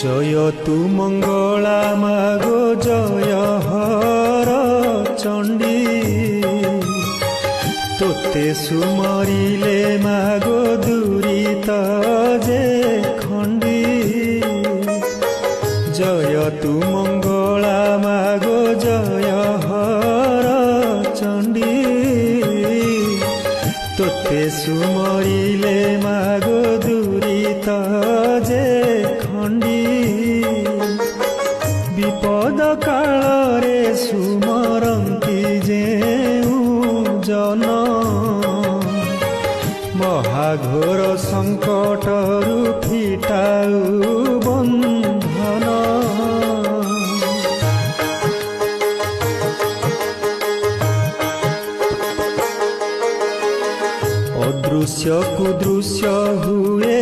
জয় তু মঙ্গলা মাগো জয় হর চণ্ডী তোতে সুমরিলে মাগো দুরিত যে খণ্ডী জয় তু মঙ্গলা মাগো জয় হর চণ্ডী তোতে সুমরিলে মাগো দুরিত যে খণ্ডী বিপদ কাଳରେ সুমরନ୍ତି যেউ জন মহাঘোর সংকটରୁ ফিটাউ বন্ধন অদৃশ্য কুদৃশ্য হুয়ে